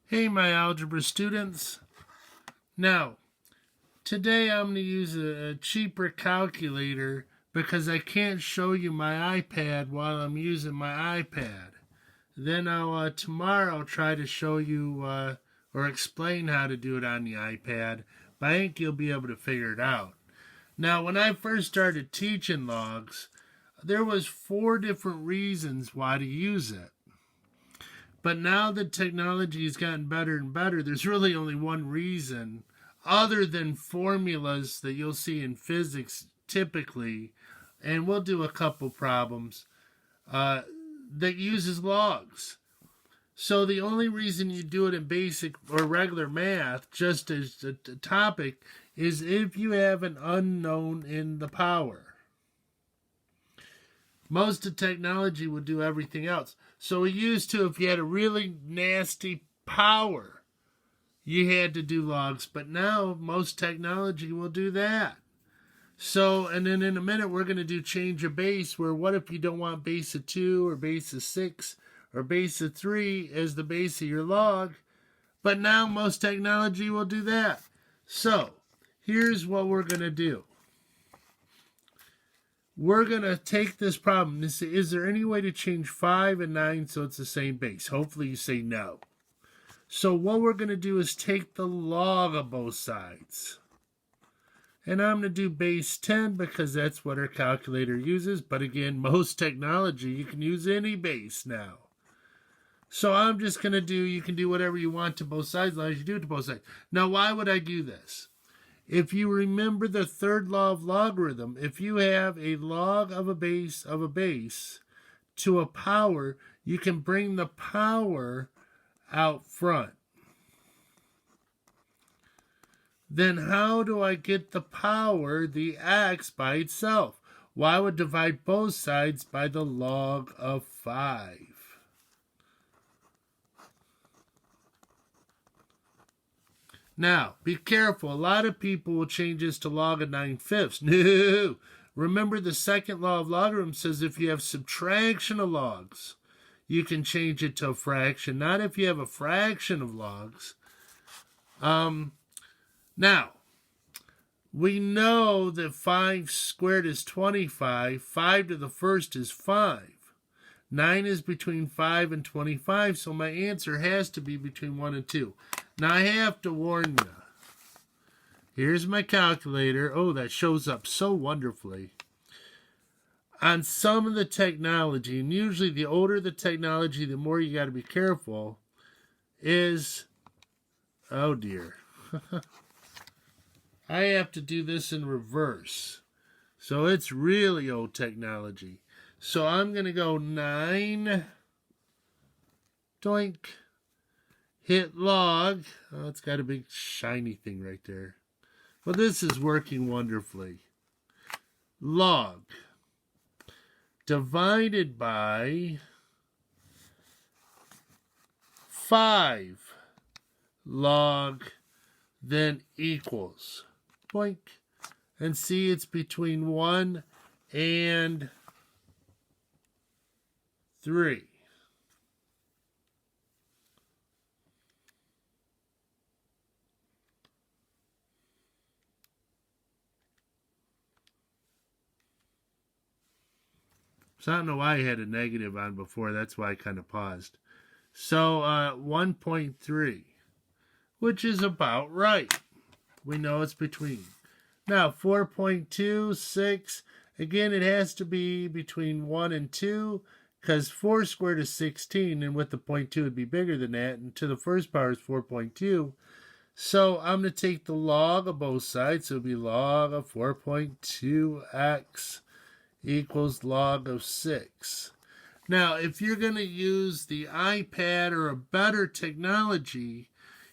Hey, my algebra students. Now, today I'm going to use a cheaper calculator because I can't show you my iPad while I'm using my iPad. Then I'll tomorrow try to show you or explain how to do it on the iPad, but I think you'll be able to figure it out. Now, when I first started teaching logs, there was 4 different reasons why to use it. But now that technology has gotten better and better, there's really only one reason, other than formulas that you'll see in physics typically, and we'll do a couple problems, that uses logs. So the only reason you do it in basic or regular math, just as a topic, is if you have an unknown in the power. Most of technology will do everything else. So we used to, if you had a really nasty power, you had to do logs. But now most technology will do that. So, and then in a minute we're going to do change of base, where what if you don't want base of 2 or base of 6 or base of 3 as the base of your log? But now most technology will do that. So, here's what we're going to do. We're going to take this problem. Is there any way to change 5 and 9 so it's the same base? Hopefully you say no. So what we're going to do is take the log of both sides. And I'm going to do base 10 because that's what our calculator uses. But again, most technology, you can use any base now. So I'm just going to do, you can do whatever you want to both sides as long as you do it to both sides. Now, why would I do this? If you remember the third law of logarithm, if you have a log of a base to a power, you can bring the power out front. Then how do I get the power, the x, by itself? Well, I would divide both sides by the log of 5. Now, be careful. A lot of people will change this to log of 9/5. No. Remember, the second law of logarithm says if you have subtraction of logs, you can change it to a fraction. Not if you have a fraction of logs. Now, we know that 5 squared is 25. 5 to the first is 5. 9 is between 5 and 25, so my answer has to be between 1 and 2. Now, I have to warn you. Here's my calculator. Oh, that shows up so wonderfully. On some of the technology, and usually the older the technology, the more you got to be careful, is, oh dear. I have to do this in reverse. So it's really old technology. So I'm going to go 9, doink, hit log. Oh, it's got a big shiny thing right there. Well, this is working wonderfully. Log divided by 5 log, then equals. Boink. And see, it's between 1 and 3. So I don't know why I had a negative on before. That's why I kind of paused. So 1.3, which is about right. We know it's between. Now 4.2, 6. Again, it has to be between 1 and 2 because 4 squared is 16, and with the 0.2 it would be bigger than that. And to the first power is 4.2. So I'm going to take the log of both sides. So it would be log of 4.2x equals log of 6. Now, if you're going to use the iPad or a better technology,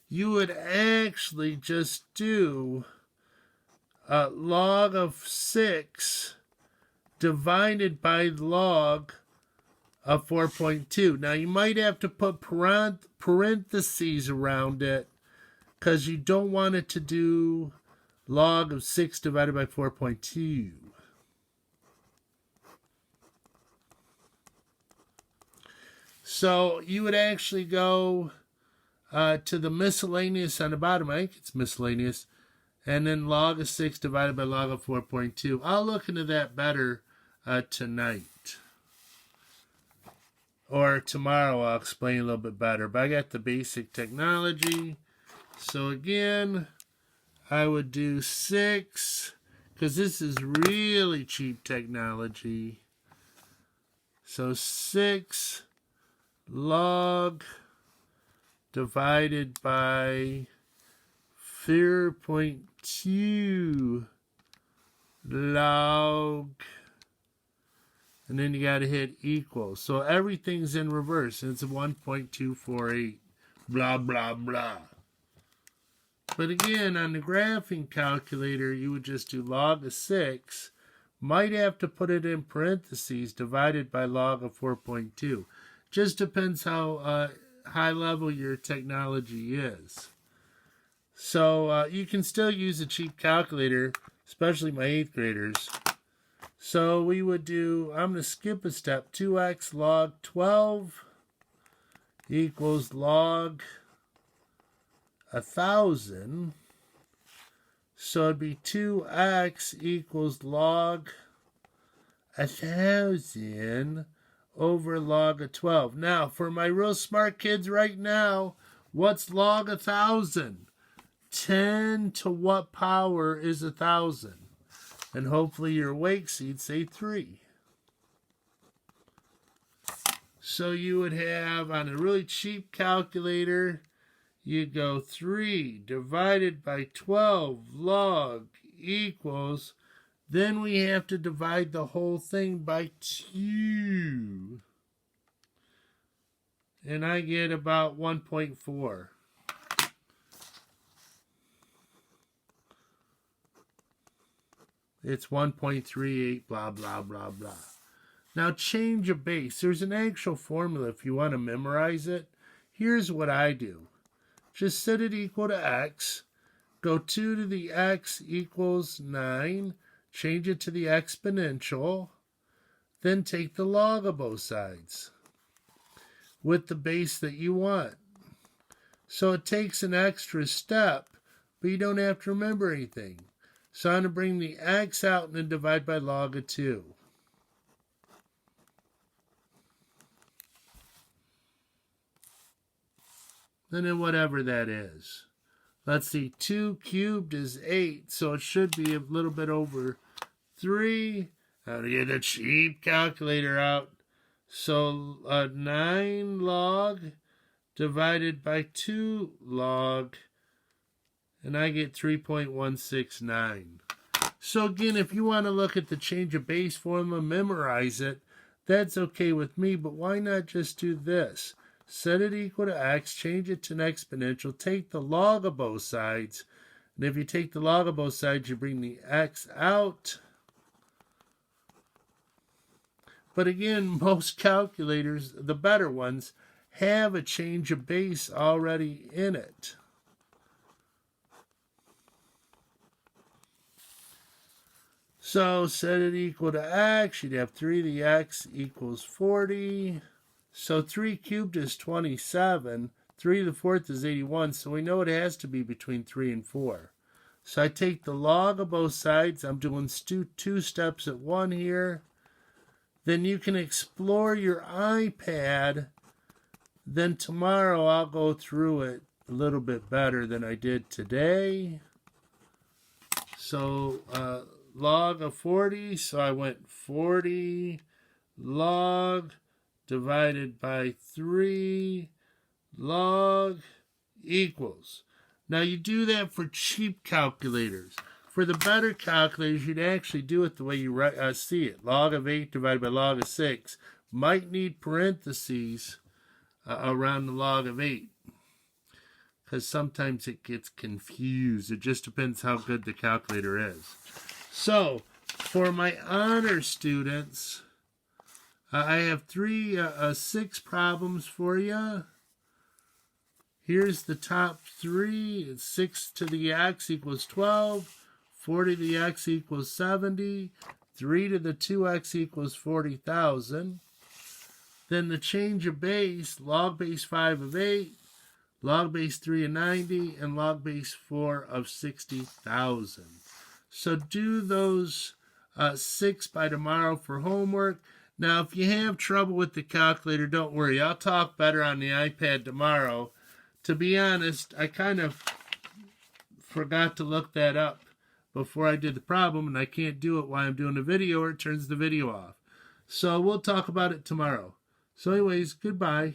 you would actually just do log of 6 divided by log of 4.2. Now, you might have to put parentheses around it because you don't want it to do log of 6 divided by 4.2. So you would actually go to the miscellaneous on the bottom. I think it's miscellaneous. And then log of 6 divided by log of 4.2. I'll look into that better tonight. Or tomorrow I'll explain a little bit better. But I got the basic technology. So again, I would do 6, because this is really cheap technology. So 6 log divided by 4.2 log, and then you got to hit equal. So everything's in reverse. It's 1.248, blah, blah, blah. But again, on the graphing calculator, you would just do log of 6. Might have to put it in parentheses, divided by log of 4.2. Just depends how high level your technology is. So you can still use a cheap calculator, especially my 8th graders. So we would do, I'm going to skip a step, 2x log 12 equals log 1,000. So it'd be 2x equals log 1,000 over log of 12. Now, for my real smart kids right now, what's log 1,000? 10 to what power is 1,000? And hopefully you're awake, so you'd say 3. So you would have, on a really cheap calculator, you'd go 3 divided by 12 log equals, then we have to divide the whole thing by 2. And I get about 1.4. It's 1.38, blah, blah, blah, blah. Now change a base. There's an actual formula if you want to memorize it. Here's what I do. Just set it equal to x. Go 2 to the x equals 9. Change it to the exponential. Then take the log of both sides with the base that you want. So it takes an extra step, but you don't have to remember anything. So I'm going to bring the x out and then divide by log of 2. And then whatever that is. Let's see, 2 cubed is 8, so it should be a little bit over 3. Now to get a cheap calculator out. So 9 log divided by 2 log, and I get 3.169. So again, if you want to look at the change of base formula, memorize it, that's okay with me, but why not just do this? Set it equal to x, change it to an exponential, take the log of both sides, and if you take the log of both sides, you bring the x out. But again, most calculators, the better ones, have a change of base already in it. So set it equal to x, you'd have 3 to the x equals 40. So 3 cubed is 27. 3 to the 4th is 81. So we know it has to be between 3 and 4. So I take the log of both sides. I'm doing 2 steps at 1 here. Then you can explore your iPad. Then tomorrow I'll go through it a little bit better than I did today. So log of 40. So I went 40 log divided by 3 log equals. Now you do that for cheap calculators. For the better calculators, you'd actually do it the way you see it. Log of 8 divided by log of 6. Might need parentheses around the log of 8. Because sometimes it gets confused. It just depends how good the calculator is. So, for my honor students, I have 6 problems for you. Here's the top 3. It's 6 to the x equals 12. 4 to the x equals 70. 3 to the 2x equals 40,000. Then the change of base, log base 5 of 8. log base 3 of 90, and log base 4 of 60,000. So do those 6 by tomorrow for homework. Now, if you have trouble with the calculator, don't worry. I'll talk better on the iPad tomorrow. To be honest, I kind of forgot to look that up before I did the problem, and I can't do it while I'm doing the video or it turns the video off. So we'll talk about it tomorrow. So anyways, goodbye.